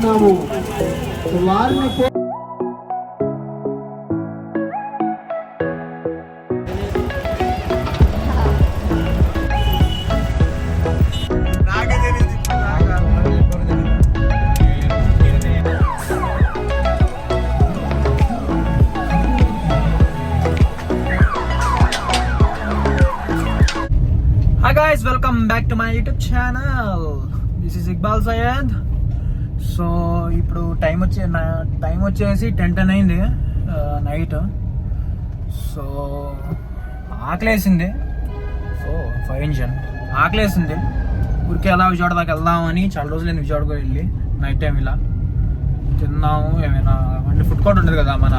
భావిస్తున్నాము. వారిని welcome back to my YouTube channel. This is Iqbal Syed. So ఇప్పుడు టైం వచ్చేసి 10 అయింది నైట్. సో ఆకలేసింది. ఫైర్ ఇంజన్ ఆకలేసింది. ఊరికే అలా విజయవాడ దాకా వెళ్దామని చాలా రోజులైంది విజయవాడకు వెళ్ళి నైట్ టైం ఇలా తిన్నాము. ఏమైనా అంటే ఫుడ్ కోర్ట్ ఉంటుంది కదా మన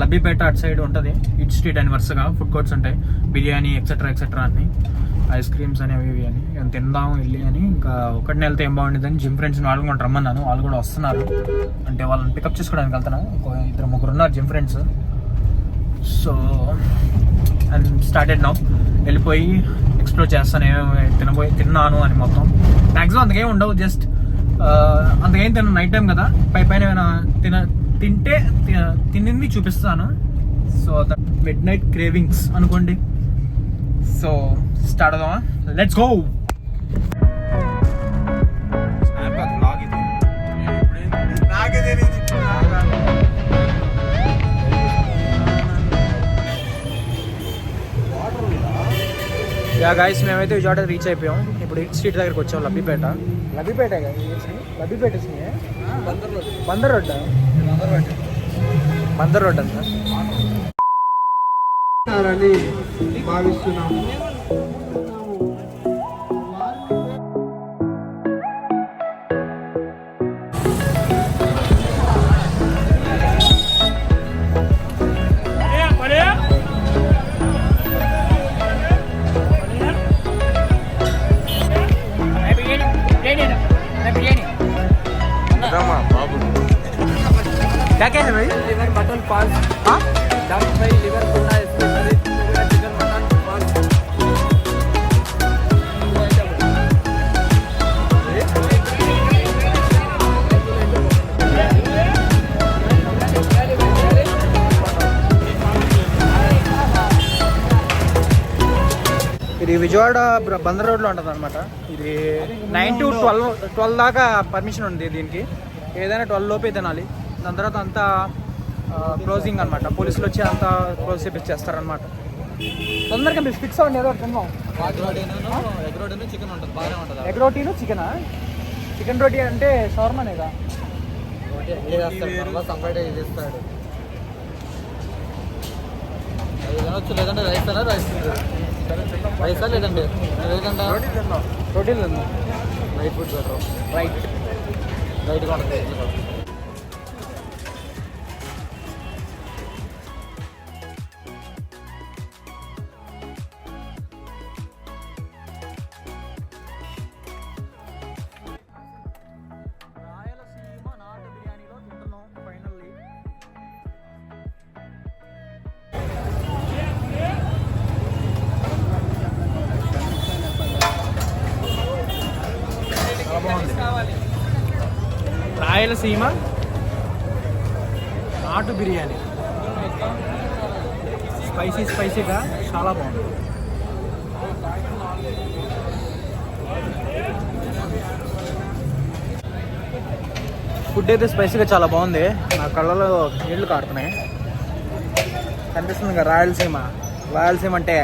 లబ్బిపేట అటు సైడ్ ఉంటుంది. ఇట్ స్ట్రీట్ అని వరుసగా ఫుడ్ కోర్ట్స్ ఉంటాయి. బిర్యానీ ఎక్సెట్రా అన్ని ఐస్ క్రీమ్స్ అని అవి ఇవి అని తిందాము వెళ్ళి అని. ఇంకా ఒకటిని వెళ్తే ఏం బాగుండేదని జిమ్ ఫ్రెండ్స్ వాళ్ళు కూడా రమ్మన్నాను. వాళ్ళు కూడా వస్తున్నారు. అంటే వాళ్ళని పికప్ చేసుకోవడానికి వెళ్తాను. ఇద్దరు ముగ్గురు ఉన్నారు gym friends. So and started now. వెళ్ళిపోయి ఎక్స్ప్లోర్ చేస్తాను ఏమేమి తిన్నాను అని మొత్తం. మ్యాక్సిమం అంతకేం ఉండవు. జస్ట్ అంతకేం తిన్నాను నైట్ టైం కదా. పైన ఏమైనా తింటే తినింది చూపిస్తాను. సో మిడ్ నైట్ క్రేవింగ్స్ అనుకోండి. సో స్టార్ట్ అవుదామా? Let's go. యా గైస్, మేమైతే విజయవాడ రీచ్ అయిపోయాం. ఇప్పుడు ఇట్ స్ట్రీట్ దగ్గరికి వచ్చాం. లబ్బిపేట బందర్ రోడ్ అంతా భావిస్తున్నాము. क्या क्या है भाई? लिवर मटन पास, हाँ duck fry, liver pulao, specially chicken mutton पास. ఇది విజయవాడ బందర్ రోడ్లో ఉంటుంది అనమాట. ఇది 9 to 12 దాకా పర్మిషన్ ఉంది దీనికి. ఏదైనా 12 లోపే తినాలి. దాని తర్వాత అంతా క్లోజింగ్ అనమాట. పోలీసులు వచ్చి అంతా క్లోజ్ చేపిచ్చేస్తారనమాట. తొందరగా మీరు ఫిక్స్ అవ్వండి. ఏదో తిన్నాం. ఎగ్ రోటీను చికెనా? చికెన్ రోటీ అంటే షవర్మానేగా. లేదంటే రైసా లేదండి రోటీలు ఉంది. Right food better. రైట్గా ఉంటుంది. రాయలసీమ నాటు బిర్యానీలో తింటున్నాం ఫైనల్లీ. రాయలసీమ నాటు బిర్యానీ స్పైసీగా చాలా బాగుంది. ఫుడ్ అయితే స్పైసీగా చాలా బాగుంది. నా కళ్ళలో నీళ్లు కారుతున్నాయి. కనిపిస్తుంది కదా రాయలసీమ అంటే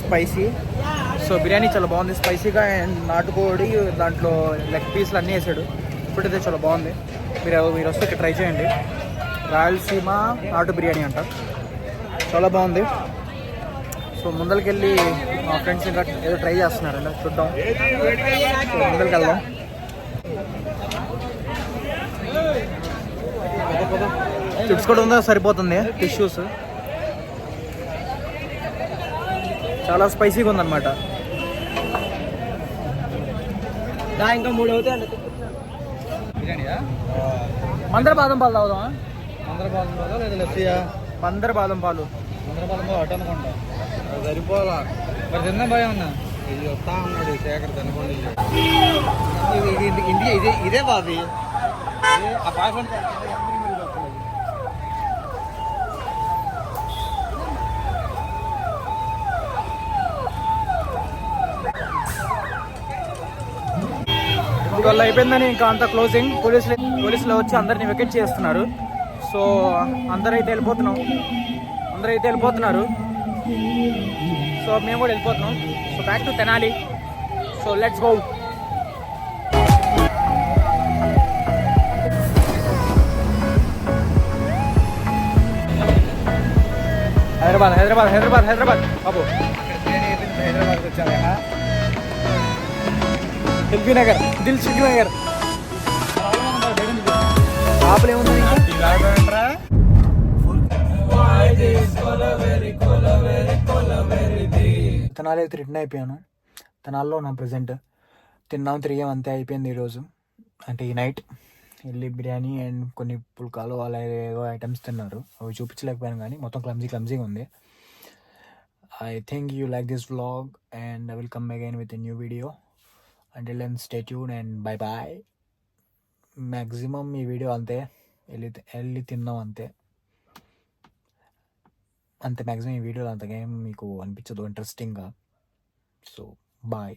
స్పైసీ. సో బిర్యానీ చాలా బాగుంది స్పైసీగా. అండ్ నాటుకోడి దాంట్లో లెగ్ పీస్లు అన్నీ వేసాడు. ఫుడ్ అయితే చాలా బాగుంది. మీరు వస్తే ఇక్కడ ట్రై చేయండి. రాయలసీమ నాటు బిర్యానీ అంట. చాలా బాగుంది. సో ముందరికి వెళ్ళి మా ఫ్రెండ్స్ ఇంకా ఏదో ట్రై చేస్తున్నారండి. చూద్దాం. సో ముందరికి వెళ్దాం. టిప్స్ కూడా ఉందా? సరిపోతుంది. టిష్యూస్ చాలా స్పైసీగా ఉందన్నమాట. ఇంకా 3 అవుతాయి. బిర్యానీయా? మందర బాదం పాలు తాగుదామా? మందర బాదం పాలు లేదా లస్సీయా? మందర బాదం పాలు అటు అనుకుంటా. సరిపోలా మరి తిన్నా భయం ఉన్నా. ఇది వస్తా ఉన్నాడు శేఖర్ తినకుండా. ఇదే బాబీ. ఆ పాస్వర్డ్ ఇవాళ అయిపోయిందని ఇంకా అంత క్లోజింగ్. పోలీసులు వచ్చి అందరిని వెకెట్ చేస్తున్నారు. సో అందరైతే వెళ్ళిపోతున్నారు. సో మేము కూడా వెళ్ళిపోతున్నాం. So back to Tenali. So let's go. Hyderabad బాబు. హైదరాబాద్కి వచ్చారా? ఎల్బీ నగర్, దిల్సుఖ్ నగర్. లోపల ఏముంది? తెనాలి అయితే రిటర్న్ అయిపోయాను. తెనాల్లో నా ప్రజెంట్ తిన్నాం, తిరిగాం, అంతే అయిపోయింది ఈరోజు. అంటే ఈ నైట్ వెళ్ళి బిర్యానీ అండ్ కొన్ని పుల్కాలు అలా ఏదో ఐటమ్స్ తిన్నారు. అవి చూపించలేకపోయాను కానీ మొత్తం క్లమ్జీగా ఉంది. I think you like this vlog and I will come again with a new video. Until then, stay tuned and bye bye. Maximum ఈ వీడియో అంతే, వెళ్ళి తిన్నాం అంతే. మ్యాక్సిమం ఈ వీడియోలో అంతగా ఏం మీకు అనిపించదు ఇంట్రెస్టింగ్గా. So bye.